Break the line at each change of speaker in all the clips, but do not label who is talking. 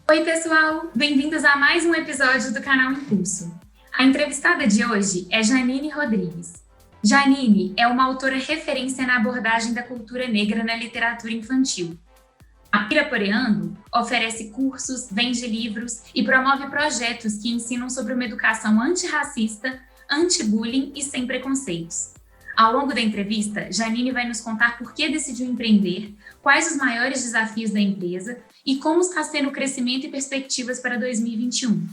Oi, pessoal! Bem-vindos a mais um episódio do canal Impulso. A entrevistada de hoje é Janine Rodrigues. Janine é uma autora referência na abordagem da cultura negra na literatura infantil. A Piraporeando oferece cursos, vende livros e promove projetos que ensinam sobre uma educação antirracista, anti-bullying e sem preconceitos. Ao longo da entrevista, Janine vai nos contar por que decidiu empreender, quais os maiores desafios da empresa e como está sendo o crescimento e perspectivas para 2021.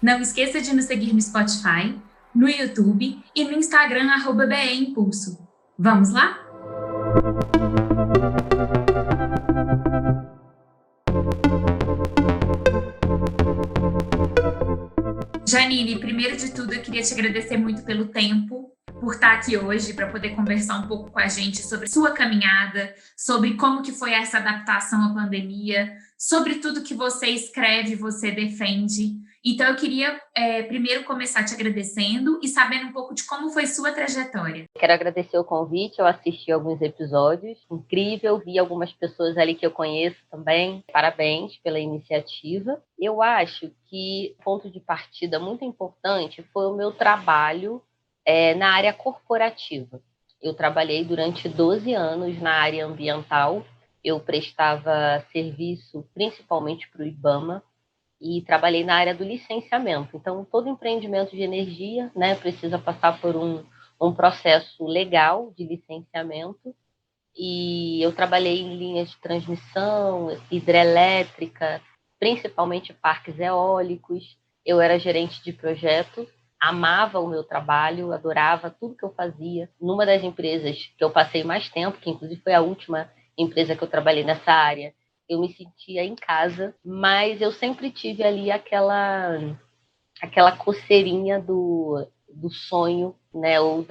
Não esqueça de nos seguir no Spotify, no YouTube e no Instagram @BEImpulso. Vamos lá? Janine, primeiro de tudo, eu queria te agradecer muito pelo tempo, por estar aqui hoje para poder conversar um pouco com a gente sobre sua caminhada, sobre como que foi essa adaptação à pandemia, sobre tudo que você escreve, você defende. Então, eu queria primeiro começar te agradecendo e sabendo um pouco de como foi sua trajetória.
Quero agradecer o convite, eu assisti alguns episódios, incrível, vi algumas pessoas ali que eu conheço também, parabéns pela iniciativa. Eu acho que o ponto de partida muito importante foi o meu trabalho na área corporativa. Eu trabalhei durante 12 anos na área ambiental, eu prestava serviço principalmente para o IBAMA, e trabalhei na área do licenciamento. Então, todo empreendimento de energia, né, precisa passar por um processo legal de licenciamento. E eu trabalhei em linhas de transmissão, hidrelétrica, principalmente parques eólicos. Eu era gerente de projeto, amava o meu trabalho, adorava tudo que eu fazia. Numa das empresas que eu passei mais tempo, que inclusive foi a última empresa que eu trabalhei nessa área, eu me sentia em casa, mas eu sempre tive ali aquela coceirinha do sonho, né, ou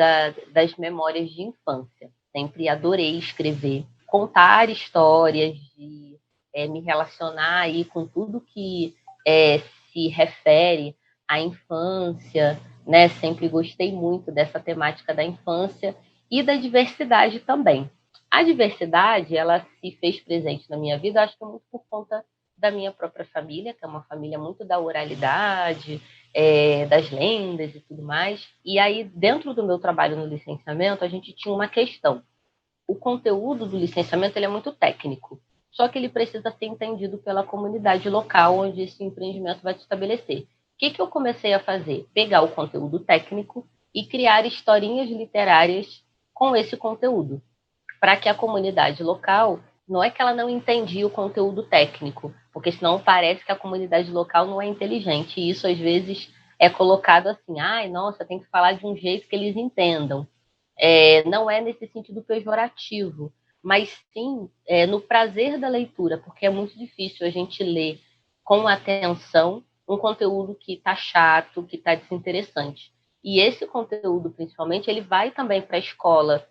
das memórias de infância. Sempre adorei escrever, contar histórias, de me relacionar aí com tudo que se refere à infância, né? Sempre gostei muito dessa temática da infância e da diversidade também. A diversidade, ela se fez presente na minha vida, acho que muito por conta da minha própria família, que é uma família muito da oralidade, das lendas e tudo mais. E aí, dentro do meu trabalho no licenciamento, a gente tinha uma questão. O conteúdo do licenciamento ele é muito técnico, só que ele precisa ser entendido pela comunidade local onde esse empreendimento vai se estabelecer. O que eu comecei a fazer? Pegar o conteúdo técnico e criar historinhas literárias com esse conteúdo, para que a comunidade local, não é que ela não entendia o conteúdo técnico, porque senão parece que a comunidade local não é inteligente, e isso às vezes é colocado assim, ai, nossa, tem que falar de um jeito que eles entendam. Não é nesse sentido pejorativo, mas sim no prazer da leitura, porque é muito difícil a gente ler com atenção um conteúdo que está chato, que está desinteressante. E esse conteúdo, principalmente, ele vai também para a escola,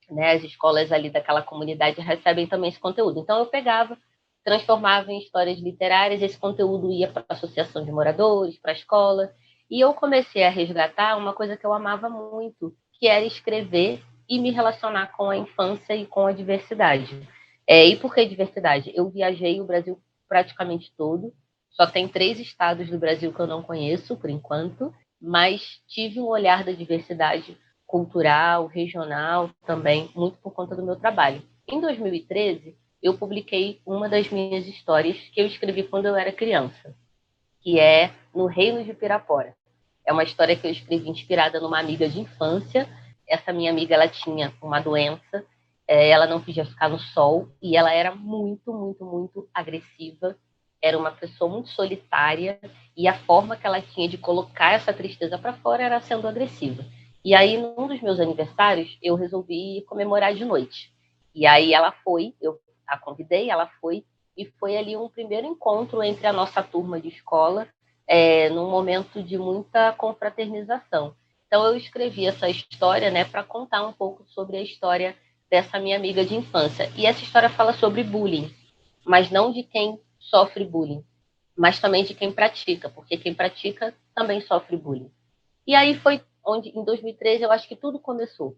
né? As escolas ali daquela comunidade recebem também esse conteúdo. Então eu pegava, transformava em histórias literárias, esse conteúdo ia para a associação de moradores, para a escola, e eu comecei a resgatar uma coisa que eu amava muito, que era escrever e me relacionar com a infância e com a diversidade. E por que diversidade? Eu viajei o Brasil praticamente todo, só tem 3 estados do Brasil que eu não conheço, por enquanto, mas tive um olhar da diversidade cultural, regional também, muito por conta do meu trabalho. Em 2013, eu publiquei uma das minhas histórias que eu escrevi quando eu era criança, que é No Reino de Pirapora. É uma história que eu escrevi inspirada numa amiga de infância. Essa minha amiga, ela tinha uma doença, ela não podia ficar no sol e ela era muito, muito, muito agressiva. Era uma pessoa muito solitária e a forma que ela tinha de colocar essa tristeza para fora era sendo agressiva. E aí, num dos meus aniversários, eu resolvi comemorar de noite. E aí ela foi, eu a convidei, ela foi, e foi ali um primeiro encontro entre a nossa turma de escola, num momento de muita confraternização. Então eu escrevi essa história, né, para contar um pouco sobre a história dessa minha amiga de infância. E essa história fala sobre bullying, mas não de quem sofre bullying, mas também de quem pratica, porque quem pratica também sofre bullying. E aí foi onde, em 2013, eu acho que tudo começou,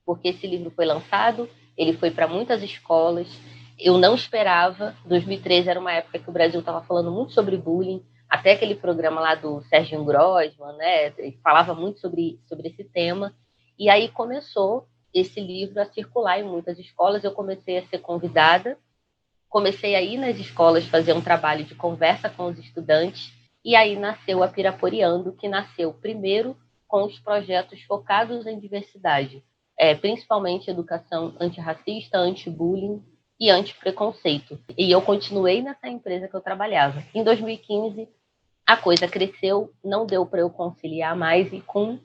porque esse livro foi lançado, ele foi para muitas escolas, Eu não esperava. 2013 era uma época que o Brasil estava falando muito sobre bullying, até aquele programa lá do Serginho Grossman, né? Ele falava muito sobre esse tema. E aí começou esse livro a circular em muitas escolas. Eu comecei a ser convidada, comecei a ir nas escolas fazer um trabalho de conversa com os estudantes, e aí nasceu a Piraporiando, que nasceu primeiro com os projetos focados em diversidade, principalmente educação antirracista, anti-bullying e anti-preconceito. E eu continuei nessa empresa que eu trabalhava. Em 2015, a coisa cresceu, não deu para eu conciliar mais, e com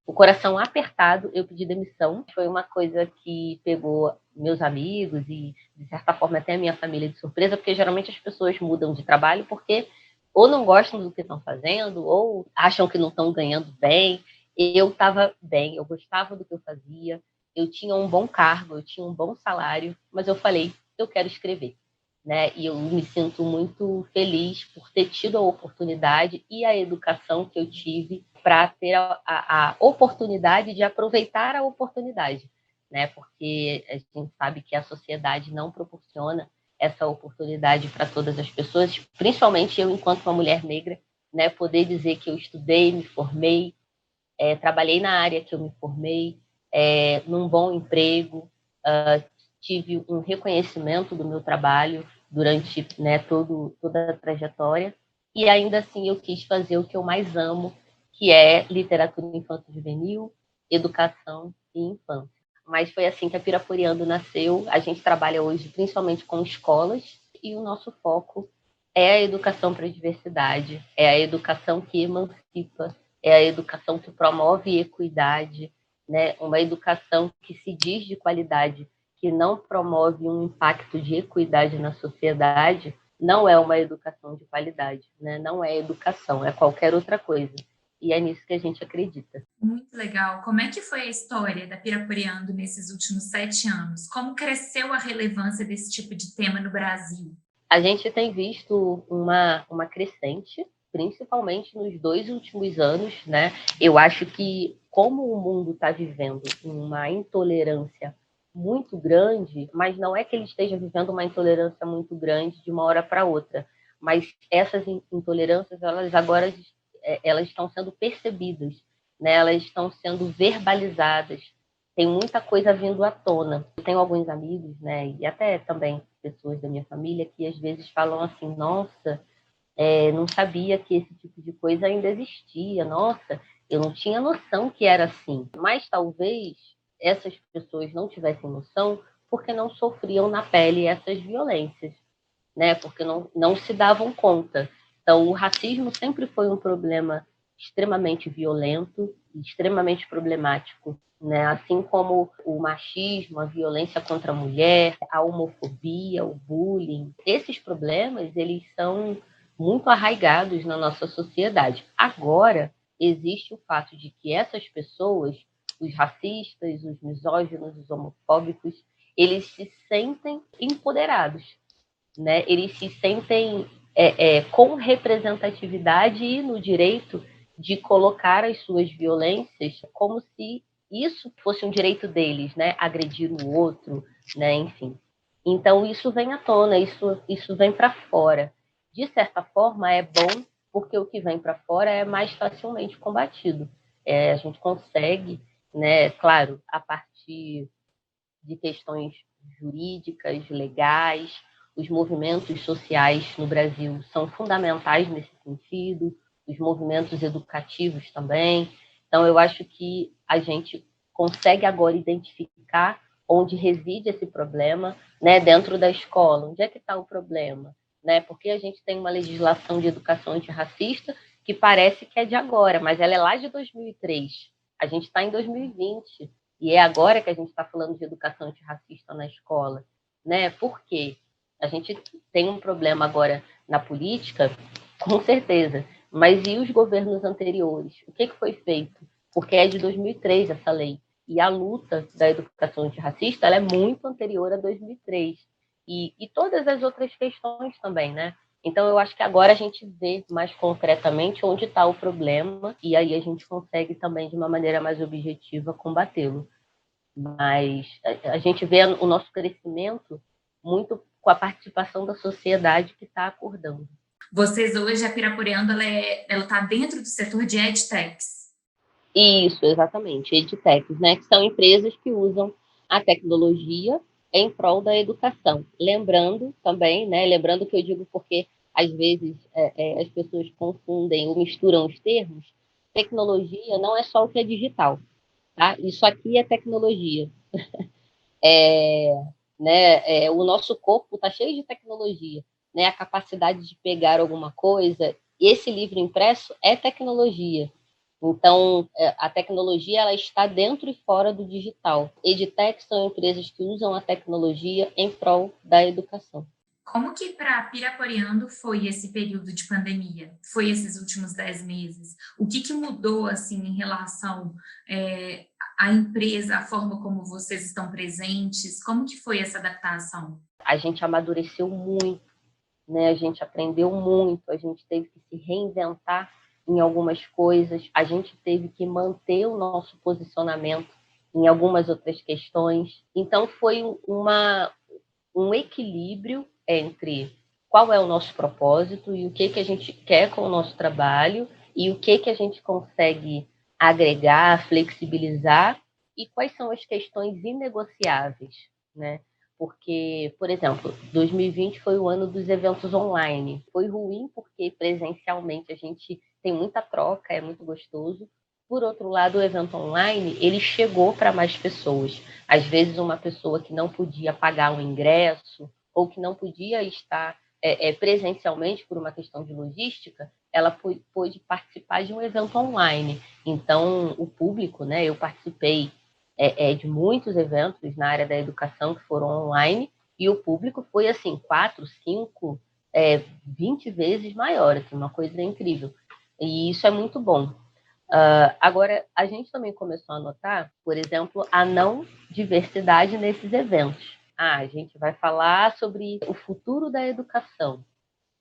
o coração apertado, eu pedi demissão. Foi uma coisa que pegou meus amigos e, de certa forma, até a minha família de surpresa, porque geralmente as pessoas mudam de trabalho porque ou não gostam do que estão fazendo, ou acham que não estão ganhando bem. Eu estava bem, eu gostava do que eu fazia, eu tinha um bom cargo, eu tinha um bom salário, mas eu falei, eu quero escrever. Né? E eu me sinto muito feliz por ter tido a oportunidade e a educação que eu tive para ter a oportunidade de aproveitar a oportunidade, né? Porque a gente sabe que a sociedade não proporciona essa oportunidade para todas as pessoas, principalmente eu, enquanto uma mulher negra, né? Poder dizer que eu estudei, me formei, trabalhei na área que eu me formei, num bom emprego, tive um reconhecimento do meu trabalho durante, né, toda a trajetória, e ainda assim eu quis fazer o que eu mais amo, que é literatura infanto-juvenil, educação e infância. Mas foi assim que a Piraporiando nasceu. A gente trabalha hoje principalmente com escolas, e o nosso foco é a educação para a diversidade, é a educação que emancipa, é a educação que promove equidade, né? Uma educação que se diz de qualidade, que não promove um impacto de equidade na sociedade, não é uma educação de qualidade, né? Não é educação, é qualquer outra coisa. E é nisso que a gente acredita.
Muito legal. Como é que foi a história da Piraporiando nesses últimos 7 anos? Como cresceu a relevância desse tipo de tema no Brasil?
A gente tem visto uma crescente, principalmente nos 2 últimos anos, né? Eu acho que, como o mundo está vivendo uma intolerância muito grande, mas não é que ele esteja vivendo uma intolerância muito grande de uma hora para outra, mas essas intolerâncias, elas agora elas estão sendo percebidas, né? Elas estão sendo verbalizadas. Tem muita coisa vindo à tona. Eu tenho alguns amigos, né, e até também pessoas da minha família, que às vezes falam assim, nossa, não sabia que esse tipo de coisa ainda existia, nossa, eu não tinha noção que era assim. Mas talvez essas pessoas não tivessem noção porque não sofriam na pele essas violências, né? Porque não se davam conta. Então, o racismo sempre foi um problema extremamente violento, extremamente problemático, né? Assim como o machismo, a violência contra a mulher, a homofobia, o bullying. Esses problemas, eles são muito arraigados na nossa sociedade. Agora, existe o fato de que essas pessoas, os racistas, os misóginos, os homofóbicos, eles se sentem empoderados, né? Eles se sentem com representatividade e no direito de colocar as suas violências como se isso fosse um direito deles, né? Agredir o outro, né? Enfim. Então, isso vem à tona, isso vem para fora. De certa forma, é bom, porque o que vem para fora é mais facilmente combatido. A gente consegue, né? Claro, a partir de questões jurídicas, legais. Os movimentos sociais no Brasil são fundamentais nesse sentido, os movimentos educativos também. Então, eu acho que a gente consegue agora identificar onde reside esse problema, né, dentro da escola. Onde é que está o problema? Né? Porque a gente tem uma legislação de educação antirracista que parece que é de agora, mas ela é lá de 2003. A gente está em 2020. E é agora que a gente está falando de educação antirracista na escola, né? Por quê? A gente tem um problema agora na política, com certeza, mas e os governos anteriores? O que foi feito? Porque é de 2003 essa lei. E a luta da educação antirracista ela é muito anterior a 2003. E todas as outras questões também, né? Então, eu acho que agora a gente vê mais concretamente onde está o problema e aí a gente consegue também, de uma maneira mais objetiva, combatê-lo. Mas a gente vê o nosso crescimento muito com a participação da sociedade que está acordando.
Vocês hoje, a Piraporeando, ela está dentro do setor de edtechs.
Isso, exatamente, edtechs, né, que são empresas que usam a tecnologia em prol da educação. Lembrando também, né, lembrando que eu digo porque às vezes as pessoas confundem ou misturam os termos, tecnologia não é só o que é digital, tá? Isso aqui é tecnologia. O nosso corpo está cheio de tecnologia, né? A capacidade de pegar alguma coisa, esse livro impresso é tecnologia. Então, a tecnologia ela está dentro e fora do digital. Edtech são empresas que usam a tecnologia em prol da educação.
Como que para Piraporeando foi esse período de pandemia? Foi esses últimos 10 meses? O que mudou assim em relação à empresa, a forma como vocês estão presentes? Como que foi essa adaptação?
A gente amadureceu muito, né? A gente aprendeu muito, a gente teve que se reinventar em algumas coisas, a gente teve que manter o nosso posicionamento em algumas outras questões. Então, foi um equilíbrio entre qual é o nosso propósito e o que a gente quer com o nosso trabalho e o que a gente consegue agregar, flexibilizar e quais são as questões inegociáveis, né? Porque, por exemplo, 2020 foi o ano dos eventos online. Foi ruim porque presencialmente a gente tem muita troca, é muito gostoso. Por outro lado, o evento online, ele chegou para mais pessoas. Às vezes, uma pessoa que não podia pagar um ingresso ou que não podia estar presencialmente por uma questão de logística, ela pôde participar de um evento online. Então, o público, né, eu participei de muitos eventos na área da educação que foram online e o público foi, assim, 4, 5, 20 vezes maior, assim, uma coisa incrível. E isso é muito bom. Agora, a gente também começou a notar, por exemplo, a não diversidade nesses eventos. A gente vai falar sobre o futuro da educação.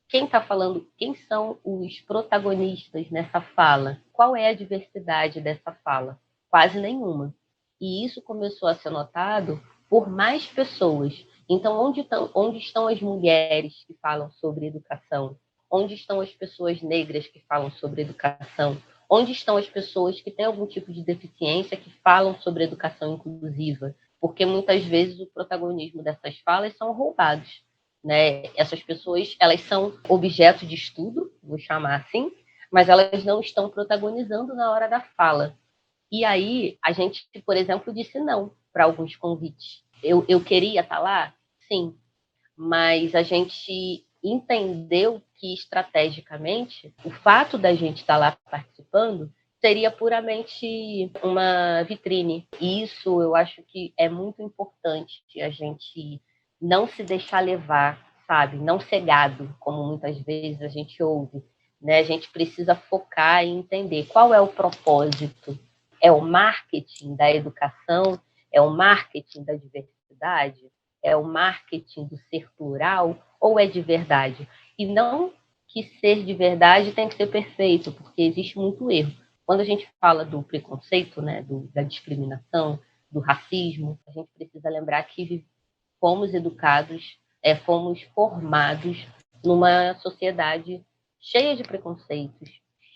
Quem está falando, quem são os protagonistas nessa fala? Qual é a diversidade dessa fala? Quase nenhuma. E isso começou a ser notado por mais pessoas. Então, onde estão as mulheres que falam sobre educação? Onde estão as pessoas negras que falam sobre educação? Onde estão as pessoas que têm algum tipo de deficiência que falam sobre educação inclusiva? Porque muitas vezes o protagonismo dessas falas são roubados, né? Essas pessoas, elas são objeto de estudo, vou chamar assim, mas elas não estão protagonizando na hora da fala. E aí, a gente, por exemplo, disse não para alguns convites. Eu queria estar lá? Sim, mas a gente entendeu que, estrategicamente, o fato da gente estar lá participando seria puramente uma vitrine. E isso eu acho que é muito importante, a gente não se deixar levar, sabe? Não ser gado, como muitas vezes a gente ouve. Né? A gente precisa focar e entender qual é o propósito. É o marketing da educação? É o marketing da diversidade? É o marketing do ser plural ou é de verdade? E não que ser de verdade tem que ser perfeito, porque existe muito erro. Quando a gente fala do preconceito, né, da discriminação, do racismo, a gente precisa lembrar que fomos educados, fomos formados numa sociedade cheia de preconceitos,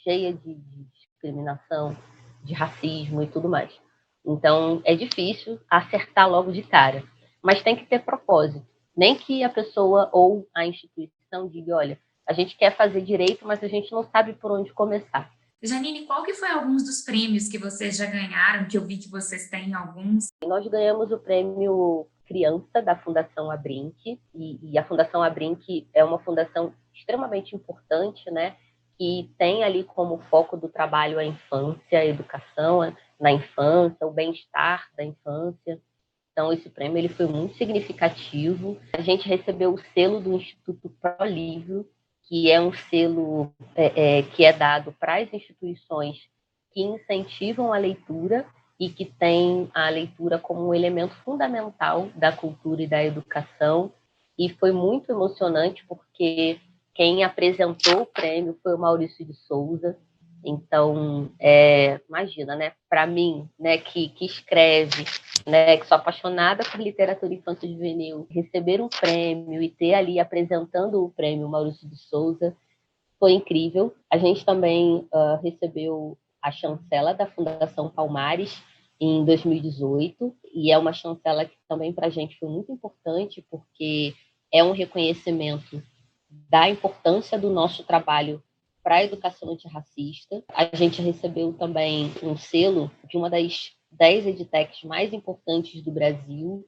cheia de discriminação, de racismo e tudo mais. Então, é difícil acertar logo de cara, mas tem que ter propósito. Nem que a pessoa ou a instituição diga, olha, a gente quer fazer direito, mas a gente não sabe por onde começar.
Janine, qual que foi alguns dos prêmios que vocês já ganharam, que eu vi que vocês têm alguns?
Nós ganhamos o prêmio Criança da Fundação Abrinq, e a Fundação Abrinq é uma fundação extremamente importante, né? Que tem ali como foco do trabalho a infância, a educação na infância, o bem-estar da infância. Então, esse prêmio ele foi muito significativo. A gente recebeu o selo do Instituto ProLivro, que é um selo que é dado para as instituições que incentivam a leitura e que tem a leitura como um elemento fundamental da cultura e da educação. E foi muito emocionante porque quem apresentou o prêmio foi o Maurício de Souza. Então, imagina, né? Para mim, né, que escreve, né, que sou apaixonada por literatura infanto-juvenil, receber um prêmio e ter ali apresentando o prêmio Maurício de Souza foi incrível. A gente também recebeu a chancela da Fundação Palmares em 2018, e é uma chancela que também para a gente foi muito importante, porque é um reconhecimento da importância do nosso trabalho para a educação antirracista. A gente recebeu também um selo de uma das 10 edtechs mais importantes do Brasil.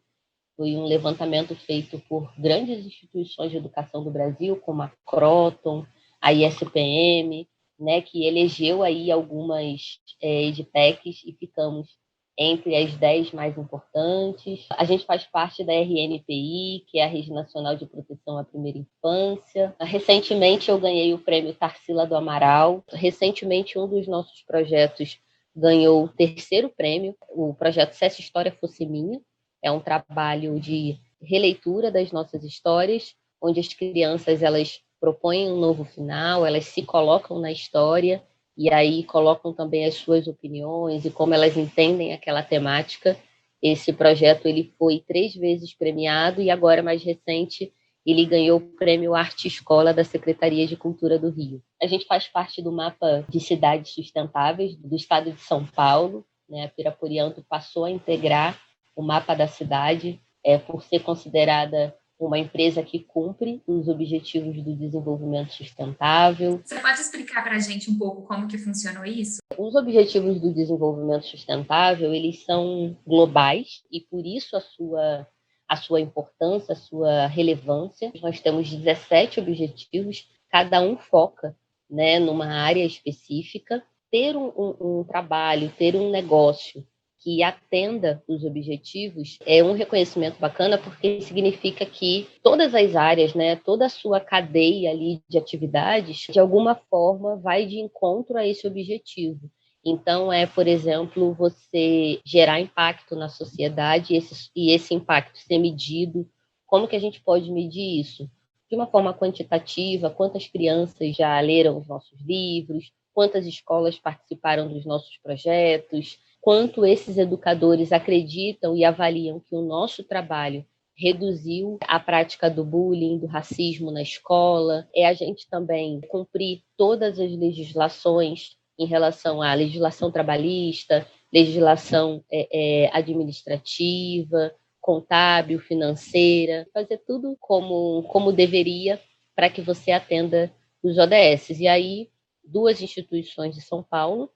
Foi um levantamento feito por grandes instituições de educação do Brasil, como a Croton, a ISPM, né, que elegeu aí algumas edtechs e ficamos entre as 10 mais importantes. A gente faz parte da RNPI, que é a Rede Nacional de Proteção à Primeira Infância. Recentemente eu ganhei o prêmio Tarsila do Amaral. Recentemente um dos nossos projetos ganhou o 3º prêmio, o projeto Se Essa História Fosse Minha. É um trabalho de releitura das nossas histórias, onde as crianças elas propõem um novo final, elas se colocam na história e aí colocam também as suas opiniões e como elas entendem aquela temática. Esse projeto ele foi 3 vezes premiado e agora, mais recente, ele ganhou o Prêmio Arte Escola da Secretaria de Cultura do Rio. A gente faz parte do mapa de cidades sustentáveis do estado de São Paulo, né? A Piraporianto passou a integrar o mapa da cidade, por ser considerada uma empresa que cumpre os objetivos do desenvolvimento sustentável.
Você pode explicar para a gente um pouco como que funcionou isso?
Os objetivos do desenvolvimento sustentável, eles são globais e por isso a sua importância, a sua relevância. Nós temos 17 objetivos, cada um foca, né, numa área específica. Ter um trabalho, ter um negócio que atenda os objetivos é um reconhecimento bacana, porque significa que todas as áreas, né, toda a sua cadeia ali de atividades, de alguma forma vai de encontro a esse objetivo. Então, por exemplo, você gerar impacto na sociedade e esse impacto ser medido. Como que a gente pode medir isso? De uma forma quantitativa, quantas crianças já leram os nossos livros, quantas escolas participaram dos nossos projetos, quanto esses educadores acreditam e avaliam que o nosso trabalho reduziu a prática do bullying, do racismo na escola. É a gente também cumprir todas as legislações em relação à legislação trabalhista, legislação administrativa, contábil, financeira, fazer tudo como deveria para que você atenda os ODS. E aí, 2 instituições de São Paulo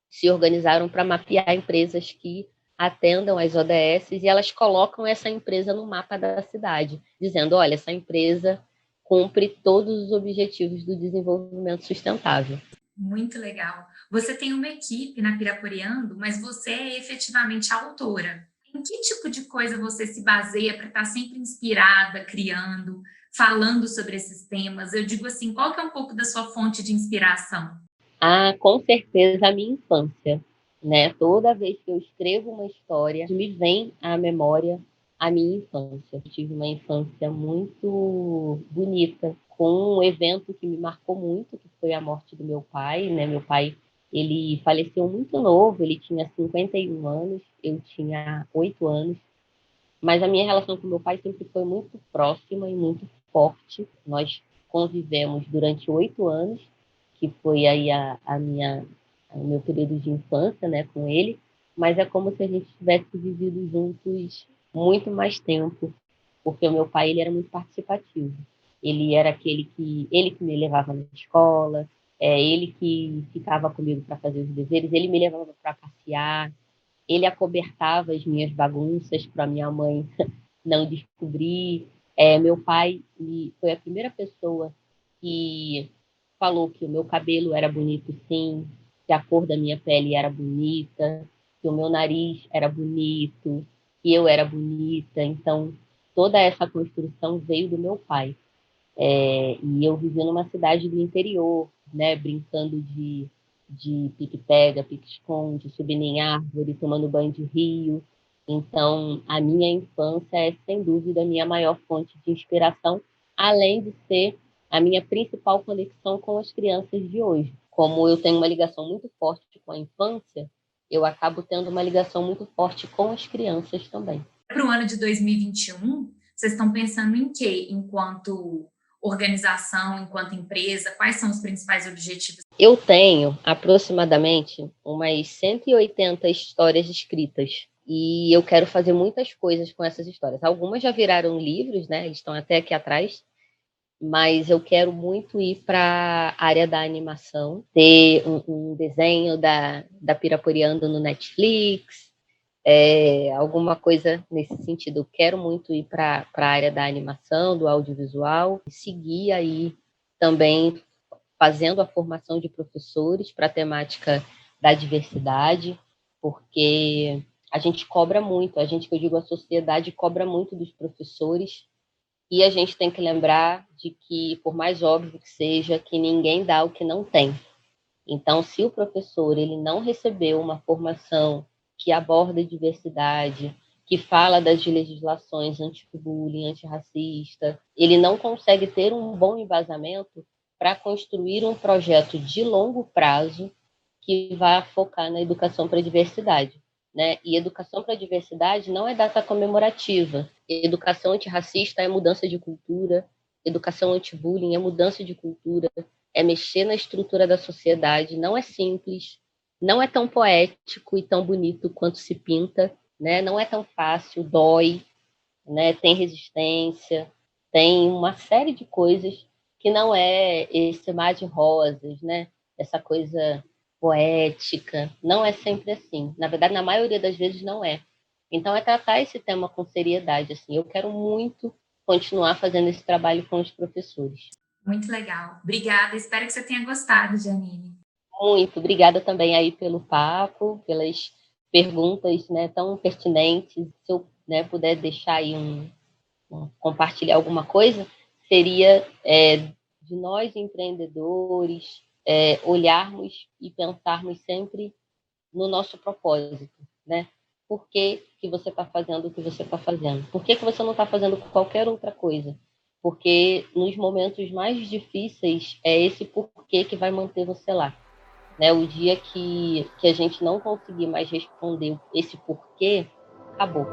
se organizaram para mapear empresas que atendam as ODS e elas colocam essa empresa no mapa da cidade, dizendo, olha, essa empresa cumpre todos os objetivos do desenvolvimento sustentável.
Muito legal. Você tem uma equipe na Piraporiando, mas você é efetivamente a autora. Em que tipo de coisa você se baseia para estar sempre inspirada, criando, falando sobre esses temas? Eu digo assim, qual que é um pouco da sua fonte de inspiração?
Com certeza a minha infância, né? Toda vez que eu escrevo uma história, me vem à memória a minha infância. Eu tive uma infância muito bonita, com um evento que me marcou muito, que foi a morte do meu pai, né? Meu pai, ele faleceu muito novo, ele tinha 51 anos, eu tinha 8 anos, mas a minha relação com meu pai sempre foi muito próxima e muito forte. Nós convivemos durante 8 anos, que foi aí o meu período de infância, né, com ele, mas é como se a gente tivesse vivido juntos muito mais tempo, porque o meu pai ele era muito participativo. Ele era ele que me levava na escola, ele que ficava comigo para fazer os deveres, ele me levava para passear, ele acobertava as minhas bagunças para minha mãe não descobrir. Meu pai foi a primeira pessoa que falou que o meu cabelo era bonito, sim, que a cor da minha pele era bonita, que o meu nariz era bonito, que eu era bonita. Então, toda essa construção veio do meu pai. E eu vivi numa cidade do interior, né, brincando de pique-pega, pique-esconde, subindo em árvore, tomando banho de rio. Então, a minha infância é, sem dúvida, a minha maior fonte de inspiração, além de ser a minha principal conexão com as crianças de hoje. como eu tenho uma ligação muito forte com a infância, eu acabo tendo uma ligação muito forte com as crianças também.
Para o ano de 2021, vocês estão pensando em quê? Enquanto organização, enquanto empresa, quais são os principais objetivos?
Eu tenho aproximadamente umas 180 histórias escritas e eu quero fazer muitas coisas com essas histórias. Algumas já viraram livros, né? Eles estão até aqui atrás, mas eu quero muito ir para a área da animação, ter um desenho da Piraporiando no Netflix, alguma coisa nesse sentido. Eu quero muito ir para a área da animação, do audiovisual, e seguir aí também fazendo a formação de professores para a temática da diversidade, porque a gente cobra muito, a gente, que eu digo, a sociedade cobra muito dos professores, e a gente tem que lembrar de que, por mais óbvio que seja, que ninguém dá o que não tem. Então, se o professor ele não recebeu uma formação que aborda diversidade, que fala das legislações anti-bullying, antirracista, ele não consegue ter um bom embasamento para construir um projeto de longo prazo que vá focar na educação para a diversidade. Né? E educação para a diversidade não é data comemorativa. Educação antirracista é mudança de cultura, educação anti-bullying é mudança de cultura, é mexer na estrutura da sociedade, não é simples, não é tão poético e tão bonito quanto se pinta, né? Não é tão fácil, dói, né? Tem resistência, tem uma série de coisas que não é esse mar de rosas, né? Essa coisa poética, não é sempre assim. Na verdade, na maioria das vezes não é. Então, é tratar esse tema com seriedade. Assim, eu quero muito continuar fazendo esse trabalho com os professores.
Muito legal. Obrigada. Espero que você tenha gostado, Janine.
Muito. Obrigada também aí pelo papo, pelas perguntas, né, tão pertinentes. Se eu, né, puder deixar aí compartilhar alguma coisa, seria de nós empreendedores olharmos e pensarmos sempre no nosso propósito, né? Por que você está fazendo o que você está fazendo? Por que você não está fazendo qualquer outra coisa? Porque nos momentos mais difíceis é esse porquê que vai manter você lá. Né? O dia que a gente não conseguir mais responder esse porquê, acabou.